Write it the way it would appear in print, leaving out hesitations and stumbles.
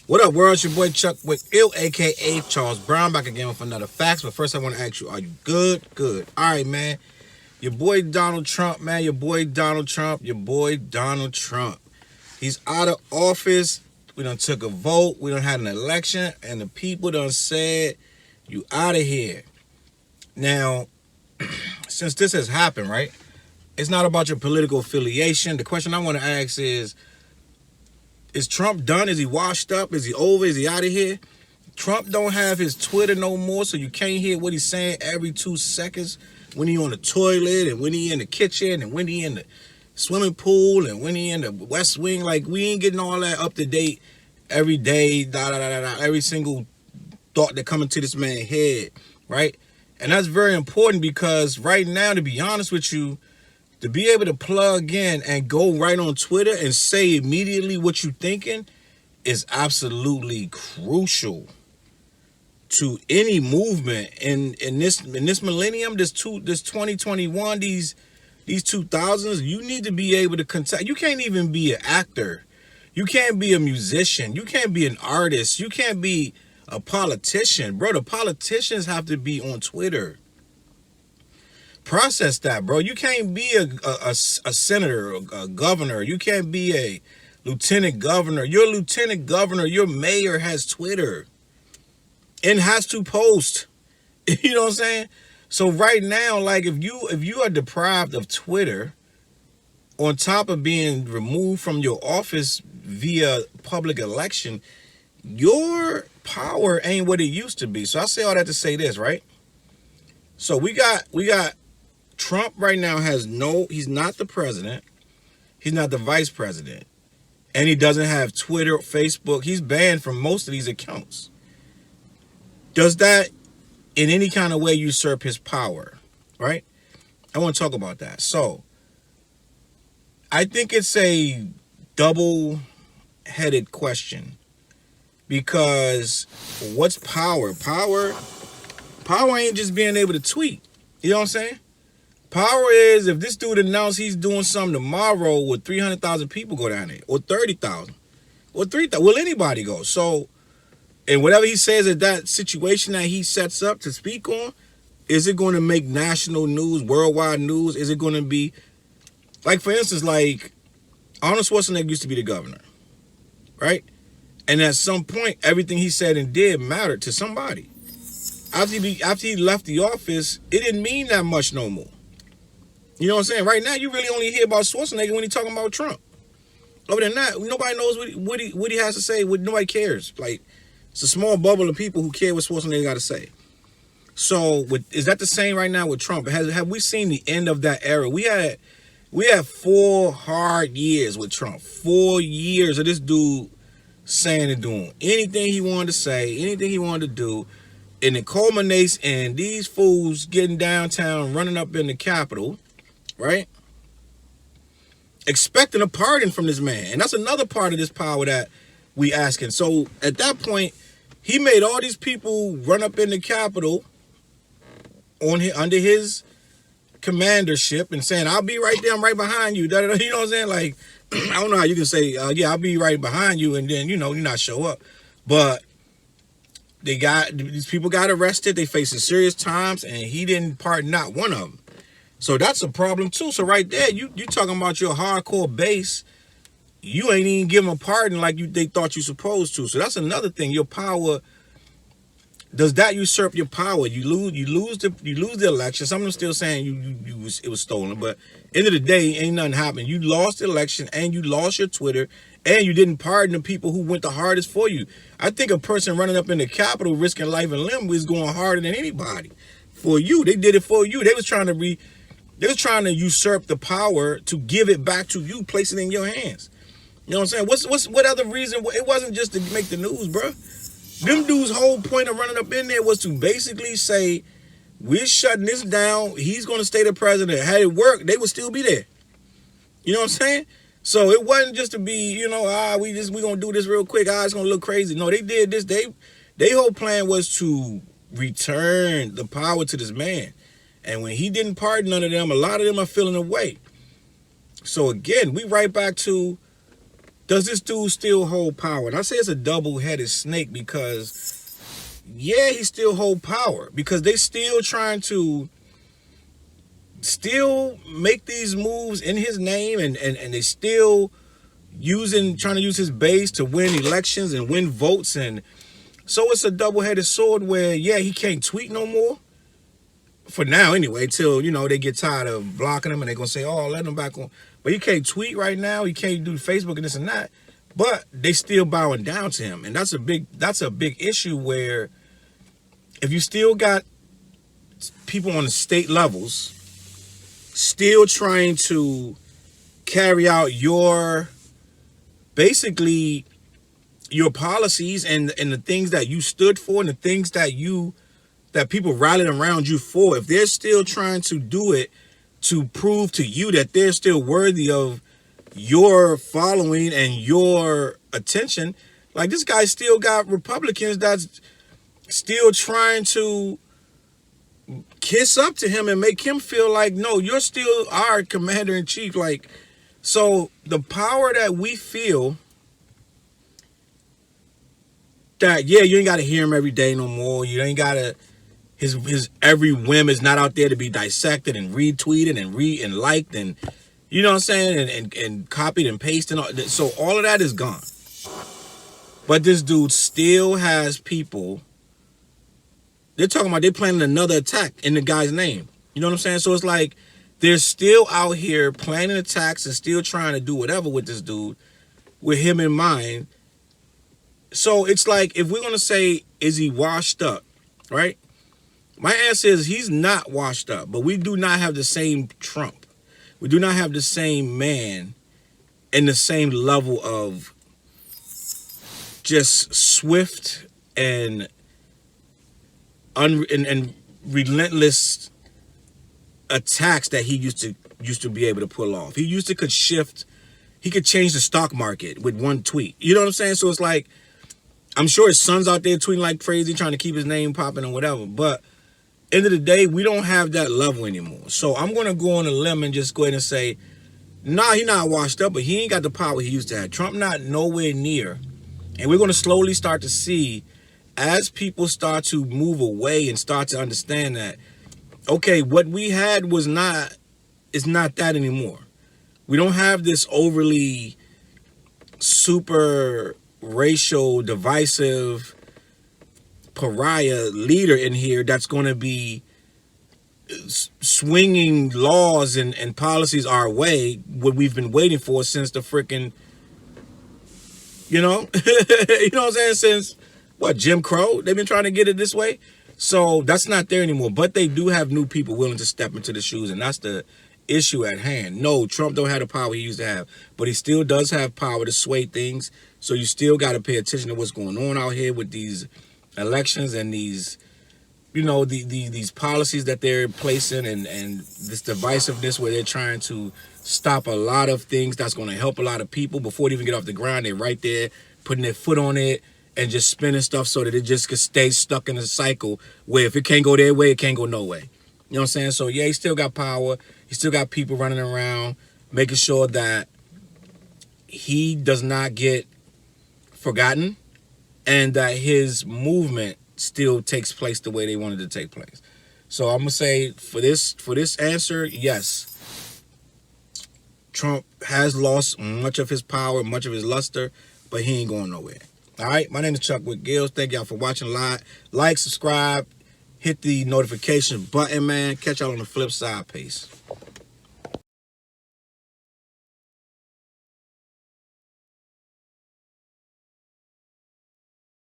What up, world? It's your boy Chuck with Ill, aka Challz Brown, back again with another facts. But first, I want to ask you, are you good? Good. All right, man. Your boy Donald Trump, man. Your boy Donald Trump. Your boy Donald Trump. He's out of office. We done took a vote. We done had an election, and the people done said, "You out of here." Now, since this has happened, right? It's not about your political affiliation. The question I want to ask is Trump done? Is he washed up? Is he over? Is he out of here? Trump don't have his Twitter no more, so you can't hear what he's saying every 2 seconds when he on the toilet and when he in the kitchen and when he in the swimming pool and when he in the West Wing. Like, we ain't getting all that up to date every day, every single thought that come into this man's head, right? And that's very important because right now, to be honest with you, to be able to plug in and go right on Twitter and say immediately what you're thinking is absolutely crucial to any movement in this millennium, this 2021, these 2000s. You need to be able to contact. You can't even be an actor. You can't be a musician. You can't be an artist. You can't be a politician, bro. The politicians have to be on Twitter. Process that, bro. You can't be a senator, a governor. You can't be a lieutenant governor. Your lieutenant governor, your mayor has Twitter and has to post. You know what I'm saying? So right now, like, if you are deprived of Twitter, on top of being removed from your office via public election, your power ain't what it used to be. So I say all that to say this, right? So we got Trump right now he's not the president. He's not the vice president. And he doesn't have Twitter, Facebook. He's banned from most of these accounts. Does that in any kind of way usurp his power, right? I want to talk about that. So I think it's a double-headed question because what's power? Power ain't just being able to tweet. You know what I'm saying? Power is if this dude announced he's doing something tomorrow, with 300,000 people go down there, or 30,000, or 3,000. Will anybody go? So, and whatever he says at that situation that he sets up to speak on, is it going to make national news, worldwide news? Is it going to be, like, for instance, like, Arnold Schwarzenegger used to be the governor, right? And at some point, everything he said and did mattered to somebody. After he left the office, it didn't mean that much no more. You know what I'm saying? Right now, you really only hear about Schwarzenegger when he's talking about Trump. Other than that, nobody knows what he has to say. Nobody cares. Like, it's a small bubble of people who care what Schwarzenegger got to say. So, is that the same right now with Trump? Have we seen the end of that era? We had 4 hard years with Trump. 4 years of this dude saying and doing anything he wanted to say, anything he wanted to do, and it culminates in these fools getting downtown, running up in the Capitol, right? Expecting a pardon from this man. And that's another part of this power that we asking. So at that point, he made all these people run up in the Capitol under his commandership and saying, I'll be right there, I'm right behind you. You know what I'm saying? Like, I don't know how you can say, yeah, I'll be right behind you, and then, you not show up. But these people got arrested, they facing serious times, and he didn't pardon not one of them. So that's a problem too. So right there, you talking about your hardcore base, you ain't even give them a pardon like they thought you supposed to. So that's another thing. Your power, does that usurp your power? You lose the election. Some of them still saying it was stolen, but end of the day, ain't nothing happened. You lost the election and you lost your Twitter, and you didn't pardon the people who went the hardest for you. I think a person running up in the Capitol risking life and limb is going harder than anybody for you. They did it for you. They was trying to usurp the power to give it back to you, place it in your hands. You know what I'm saying? What other reason? It wasn't just to make the news, bro. Them dudes' whole point of running up in there was to basically say, we're shutting this down. He's going to stay the president. Had it worked, they would still be there. You know what I'm saying? So it wasn't just to be, we going to do this real quick. It's going to look crazy. No, they did this. Their whole plan was to return the power to this man. And when he didn't pardon none of them, a lot of them are feeling away. So again, we right back to does this dude still hold power? And I say it's a double-headed snake because, yeah, he still hold power because they still trying to still make these moves in his name, and they still trying to use his base to win elections and win votes. And so it's a double-headed sword where, yeah, he can't tweet no more. For now, anyway, till, they get tired of blocking him and they're going to say, oh, let him back on. But he can't tweet right now. He can't do Facebook and this and that. But they still bowing down to him. And that's a big issue where if you still got people on the state levels still trying to carry out basically your policies and the things that you stood for and the things that people rallied around you for, if they're still trying to do it to prove to you that they're still worthy of your following and your attention, like this guy still got Republicans that's still trying to kiss up to him and make him feel like, no, you're still our commander-in-chief. Like, so the power that we feel that, yeah, you ain't got to hear him every day no more. You ain't got to, his every whim is not out there to be dissected and retweeted and liked and, you know what I'm saying, and copied and pasted. So all of that is gone. But this dude still has people. They're talking about they're planning another attack in the guy's name. You know what I'm saying? So it's like they're still out here planning attacks and still trying to do whatever with this dude with him in mind. So it's like, if we're going to say, is he washed up, right? My answer is he's not washed up, but we do not have the same Trump. We do not have the same man and the same level of just swift and relentless attacks that he used to be able to pull off. He could change the stock market with one tweet. You know what I'm saying? So it's like, I'm sure his son's out there tweeting like crazy, trying to keep his name popping and whatever. But end of the day, we don't have that level anymore. So I'm going to go on a limb and just go ahead and say, nah, he not washed up, but he ain't got the power he used to have. Trump not nowhere near. And we're going to slowly start to see, as people start to move away and start to understand that, okay, what we had is not that anymore. We don't have this overly super racial, divisive pariah leader in here that's going to be swinging laws and policies our way, what we've been waiting for since the freaking, you know what I'm saying, since what, Jim Crow? They've been trying to get it this way. So that's not there anymore. But they do have new people willing to step into the shoes, and that's the issue at hand. No, Trump don't have the power he used to have, but he still does have power to sway things. So you still got to pay attention to what's going on out here with these elections and these, these policies that they're placing and this divisiveness where they're trying to stop a lot of things that's going to help a lot of people before they even get off the ground. They're right there putting their foot on it and just spinning stuff so that it just could stay stuck in a cycle where if it can't go their way, it can't go no way. You know what I'm saying? So yeah, he still got power. He still got people running around making sure that he does not get forgotten and that his movement still takes place the way they wanted to take place. So I'm gonna say for this answer, yes, Trump has lost much of his power, much of his luster, but he ain't going nowhere. All right, my name is Chuck with Gills. Thank y'all for watching live. Like, subscribe, hit the notification button, man. Catch y'all on the flip side. Peace.